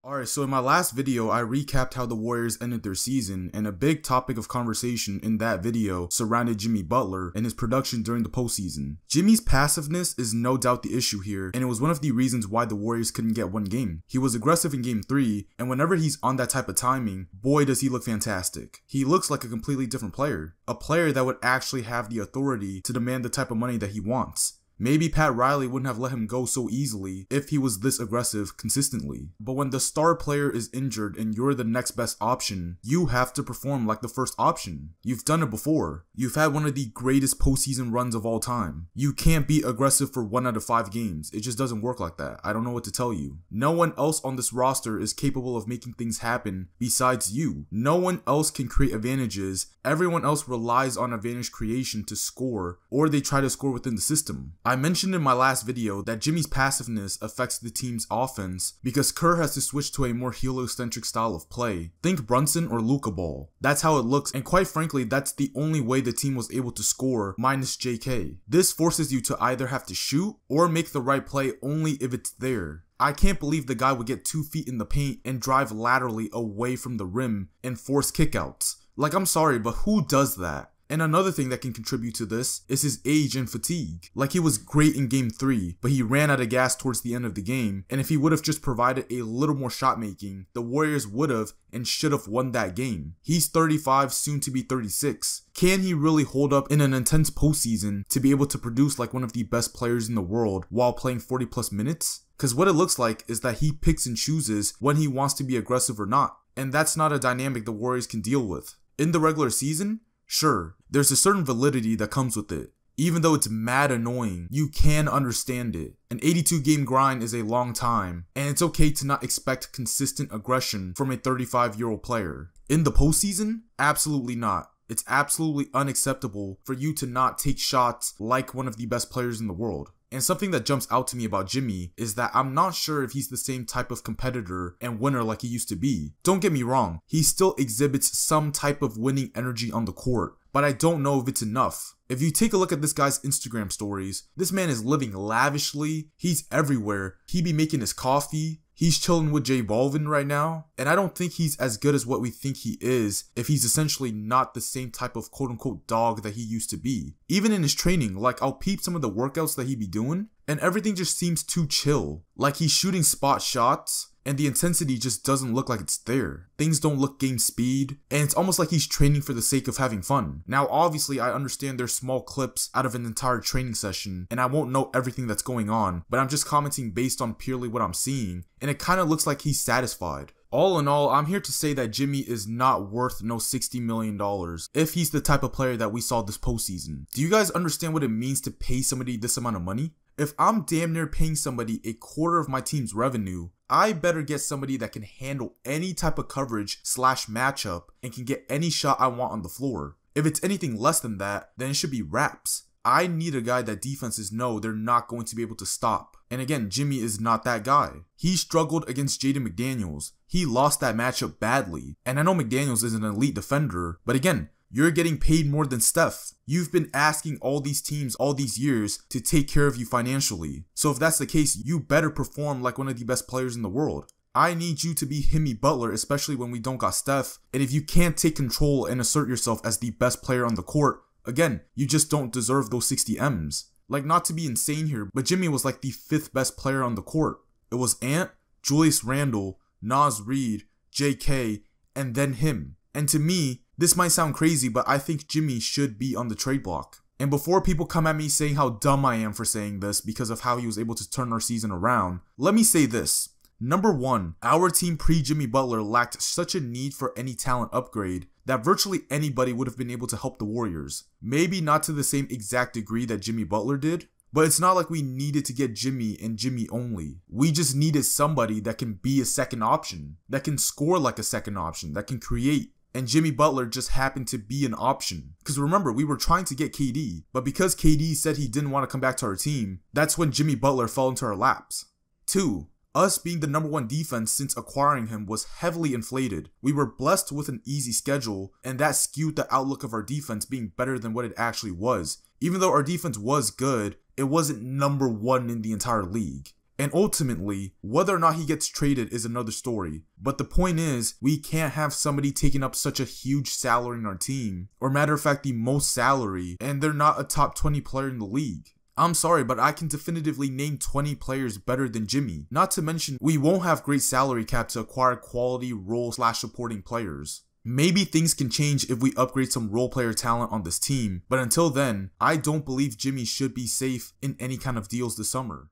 Alright, so in my last video, I recapped how the Warriors ended their season, and a big topic of conversation in that video surrounded Jimmy Butler and his production during the postseason. Jimmy's passiveness is no doubt the issue here, and it was one of the reasons why the Warriors couldn't get one game. He was aggressive in game 3, and whenever he's on that type of timing, boy does he look fantastic. He looks like a completely different player, a player that would actually have the authority to demand the type of money that he wants. Maybe Pat Riley wouldn't have let him go so easily if he was this aggressive consistently. But when the star player is injured and you're the next best option, you have to perform like the first option. You've done it before. You've had one of the greatest postseason runs of all time. You can't be aggressive for 1 out of 5 games. It just doesn't work like that. I don't know what to tell you. No one else on this roster is capable of making things happen besides you. No one else can create advantages. Everyone else relies on advantage creation to score, or they try to score within the system. I mentioned in my last video that Jimmy's passiveness affects the team's offense because Kerr has to switch to a more heliocentric style of play. Think Brunson or Luka ball. That's how it looks, and quite frankly, that's the only way the team was able to score minus JK. This forces you to either have to shoot or make the right play only if it's there. I can't believe the guy would get 2 feet in the paint and drive laterally away from the rim and force kickouts. Like, I'm sorry, but who does that? And another thing that can contribute to this is his age and fatigue. Like, he was great in game 3, but he ran out of gas towards the end of the game, and if he would have just provided a little more shot making, the Warriors would have and should have won that game. He's 35, soon to be 36. Can he really hold up in an intense postseason to be able to produce like one of the best players in the world while playing 40 plus minutes? Because what it looks like is that he picks and chooses when he wants to be aggressive or not, and that's not a dynamic the Warriors can deal with. In the regular season, sure, there's a certain validity that comes with it. Even though it's mad annoying, you can understand it. An 82 game grind is a long time, and it's okay to not expect consistent aggression from a 35-year-old player. In the postseason, absolutely not. It's absolutely unacceptable for you to not take shots like one of the best players in the world. And something that jumps out to me about Jimmy is that I'm not sure if he's the same type of competitor and winner like he used to be. Don't get me wrong, he still exhibits some type of winning energy on the court, but I don't know if it's enough. If you take a look at this guy's Instagram stories, this man is living lavishly, he's everywhere, he be making his coffee, he's chilling with J Balvin right now, and I don't think he's as good as what we think he is if he's essentially not the same type of quote-unquote dog that he used to be. Even in his training, like, I'll peep some of the workouts that he be doing, and everything just seems too chill. Like, he's shooting spot shots, and the intensity just doesn't look like it's there. Things don't look game speed, and it's almost like he's training for the sake of having fun. Now, obviously, I understand there's small clips out of an entire training session, and I won't know everything that's going on, but I'm just commenting based on purely what I'm seeing, and it kind of looks like he's satisfied. All in all, I'm here to say that Jimmy is not worth no $60 million if he's the type of player that we saw this postseason. Do you guys understand what it means to pay somebody this amount of money? If I'm damn near paying somebody a quarter of my team's revenue, I better get somebody that can handle any type of coverage / matchup and can get any shot I want on the floor. If it's anything less than that, then it should be wraps. I need a guy that defenses know they're not going to be able to stop. And again, Jimmy is not that guy. He struggled against Jaden McDaniels. He lost that matchup badly. And I know McDaniels is an elite defender, but again, you're getting paid more than Steph. You've been asking all these teams all these years to take care of you financially. So if that's the case, you better perform like one of the best players in the world. I need you to be Jimmy Butler, especially when we don't got Steph. And if you can't take control and assert yourself as the best player on the court, again, you just don't deserve those 60 M's. Like, not to be insane here, but Jimmy was like the 5th best player on the court. It was Ant, Julius Randle, Naz Reid, JK, and then him. And to me, this might sound crazy, but I think Jimmy should be on the trade block. And before people come at me saying how dumb I am for saying this because of how he was able to turn our season around, let me say this. Number 1, our team pre-Jimmy Butler lacked such a need for any talent upgrade that virtually anybody would have been able to help the Warriors. Maybe not to the same exact degree that Jimmy Butler did, but it's not like we needed to get Jimmy and Jimmy only. We just needed somebody that can be a second option, that can score like a second option, that can create. And Jimmy Butler just happened to be an option. Because remember, we were trying to get KD, but because KD said he didn't want to come back to our team, that's when Jimmy Butler fell into our laps. 2. Us being the number 1 defense since acquiring him was heavily inflated. We were blessed with an easy schedule, and that skewed the outlook of our defense being better than what it actually was. Even though our defense was good, it wasn't number 1 in the entire league. And ultimately, whether or not he gets traded is another story. But the point is, we can't have somebody taking up such a huge salary in our team, or matter of fact, the most salary, and they're not a top 20 player in the league. I'm sorry, but I can definitively name 20 players better than Jimmy. Not to mention, we won't have great salary cap to acquire quality role/supporting players. Maybe things can change if we upgrade some role player talent on this team, but until then, I don't believe Jimmy should be safe in any kind of deals this summer.